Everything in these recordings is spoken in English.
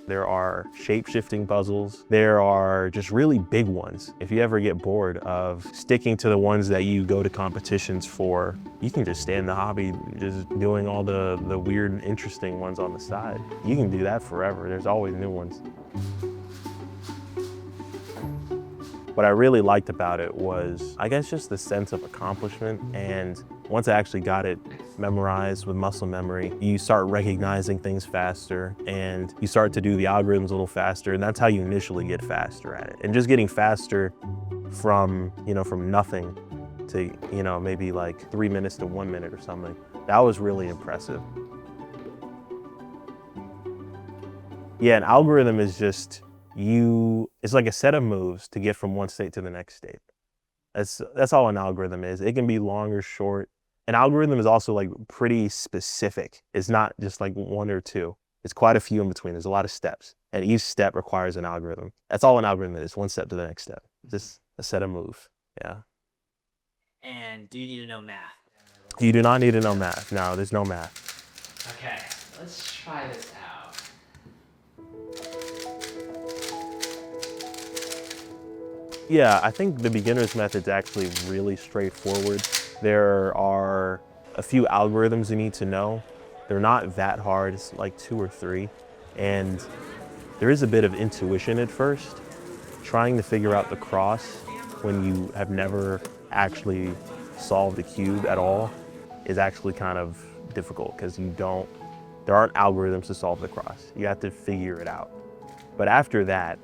There are shape-shifting puzzles. There are just really big ones. If you ever get bored of sticking to the ones that you go to competitions for, you can just stay in the hobby just doing all the weird and interesting ones on the side. You can do that forever. There's always new ones. What I really liked about it was, I guess, just the sense of accomplishment. And once I actually got it memorized with muscle memory, you start recognizing things faster and you start to do the algorithms a little faster. And that's how you initially get faster at it. And just getting faster from, from nothing to, maybe like 3 minutes to 1 minute or something, that was really impressive. Yeah, an algorithm is just, it's like a set of moves to get from one state to the next state. That's all an algorithm is. It can be long or short. An algorithm is also like pretty specific. It's not just like one or two. It's quite a few in between. There's a lot of steps, and each step requires an algorithm. That's all an algorithm is, one step to the next step. Just a set of moves, yeah. And do you need to know math? You do not need to know math. No, there's no math. Okay, let's try this out. Yeah, I think the beginner's method is actually really straightforward. There are a few algorithms you need to know. They're not that hard, it's like 2 or 3. And there is a bit of intuition at first. Trying to figure out the cross when you have never actually solved a cube at all is actually kind of difficult because there aren't algorithms to solve the cross. You have to figure it out. But after that,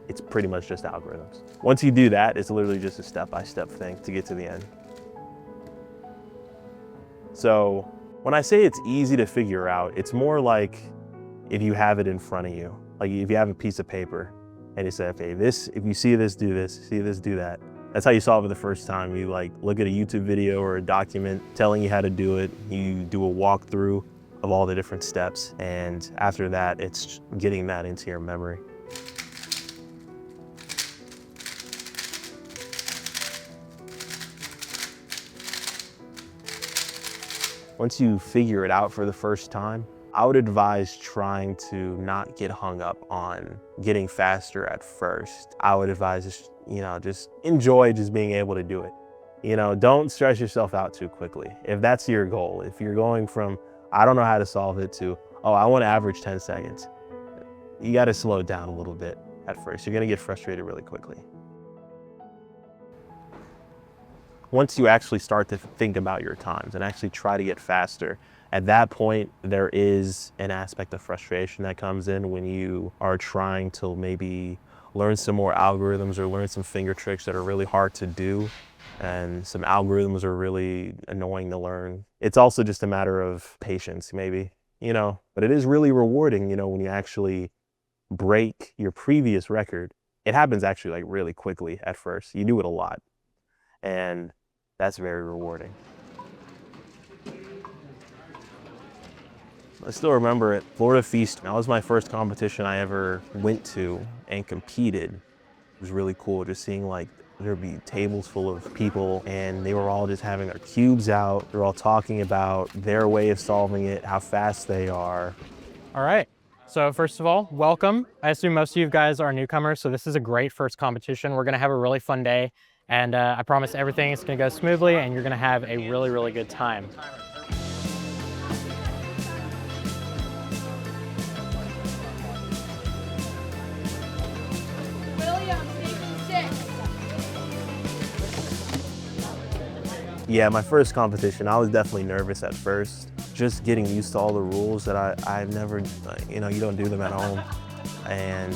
it's pretty much just algorithms. Once you do that, it's literally just a step-by-step thing to get to the end. So when I say it's easy to figure out, it's more like if you have it in front of you. Like if you have a piece of paper and you say, okay, if you see this, do this, see this, do that. That's how you solve it the first time. You like look at a YouTube video or a document telling you how to do it. You do a walkthrough of all the different steps. And after that, it's getting that into your memory. Once you figure it out for the first time, I would advise trying to not get hung up on getting faster at first. I would advise just enjoy just being able to do it. Don't stress yourself out too quickly. If that's your goal, if you're going from, I don't know how to solve it to, oh, I want to average 10 seconds. You got to slow down a little bit at first. You're going to get frustrated really quickly. Once you actually start to think about your times and actually try to get faster, at that point, there is an aspect of frustration that comes in when you are trying to maybe learn some more algorithms or learn some finger tricks that are really hard to do. And some algorithms are really annoying to learn. It's also just a matter of patience, maybe, but it is really rewarding, when you actually break your previous record. It happens actually like really quickly at first. You do it a lot. And that's very rewarding. I still remember it. Florida Feast, that was my first competition I ever went to and competed. It was really cool just seeing like there'd be tables full of people and they were all just having their cubes out. They're all talking about their way of solving it, how fast they are. All right. So first of all, welcome. I assume most of you guys are newcomers, so this is a great first competition. We're gonna have a really fun day. And I promise everything is going to go smoothly and you're going to have a really, really good time. Yeah, my first competition, I was definitely nervous at first. Just getting used to all the rules that I've never, you don't do them at home. And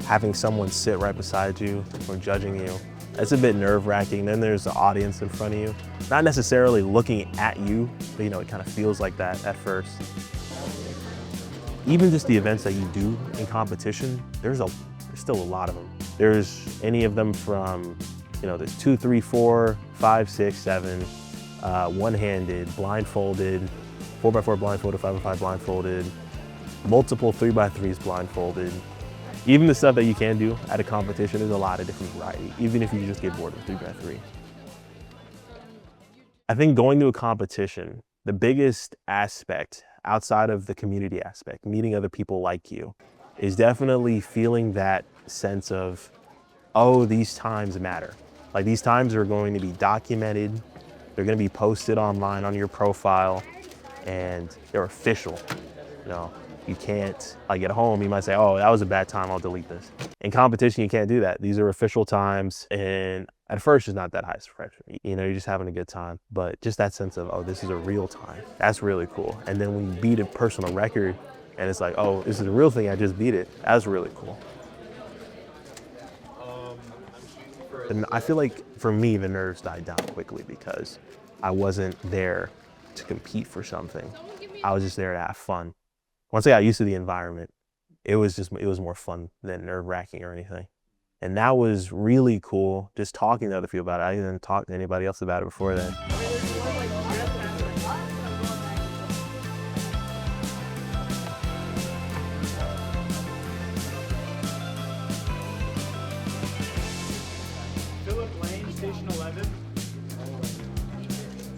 having someone sit right beside you or judging you. It's a bit nerve-wracking. Then there's the audience in front of you. Not necessarily looking at you, but it kind of feels like that at first. Even just the events that you do in competition, there's still a lot of them. There's any of them from, there's 2, 3, 4, 5, 6, 7, one-handed, blindfolded, 4x4 blindfolded, 5x5 blindfolded, multiple 3x3s blindfolded. Even the stuff that you can do at a competition, there's a lot of different variety, even if you just get bored with 3x3. I think going to a competition, the biggest aspect outside of the community aspect, meeting other people like you, is definitely feeling that sense of, oh, these times matter. Like these times are going to be documented, they're going to be posted online on your profile, and they're official. You know, you can't, like at home, you might say, oh, that was a bad time, I'll delete this. In competition, you can't do that. These are official times, and at first it's not that high pressure. You know, you're just having a good time, but just that sense of, oh, this is a real time. That's really cool. And then when you beat a personal record and it's like, oh, this is a real thing, I just beat it. That's really cool. And I feel like for me, the nerves died down quickly because I wasn't there to compete for something. I was just there to have fun. Once I got used to the environment, it was more fun than nerve-wracking or anything. And that was really cool, just talking to other people about it. I didn't talk to anybody else about it before then. Station 11.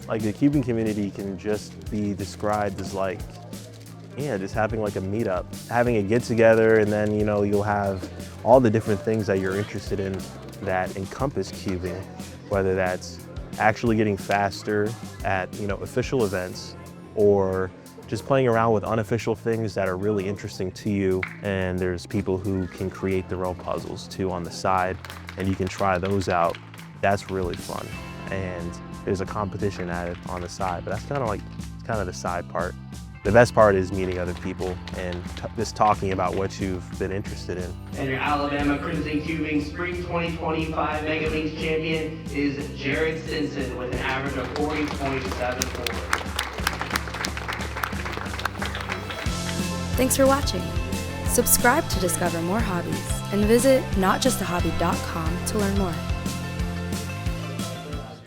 Like the cubing community can just be described as like, yeah, just having like a meetup, having a get together, and then, you know, you'll have all the different things that you're interested in that encompass cubing, whether that's actually getting faster at, you know, official events, or just playing around with unofficial things that are really interesting to you. And there's people who can create their own puzzles too on the side, and you can try those out. That's really fun. And there's a competition at it on the side, but that's kind of the side part. The best part is meeting other people and just talking about what you've been interested in. And your Alabama Crimson Cubing Spring 2025 Mega Links champion is Jared Stinson with an average of 40.74. Thanks for watching. Subscribe to discover more hobbies and visit notjustahobby.com to learn more.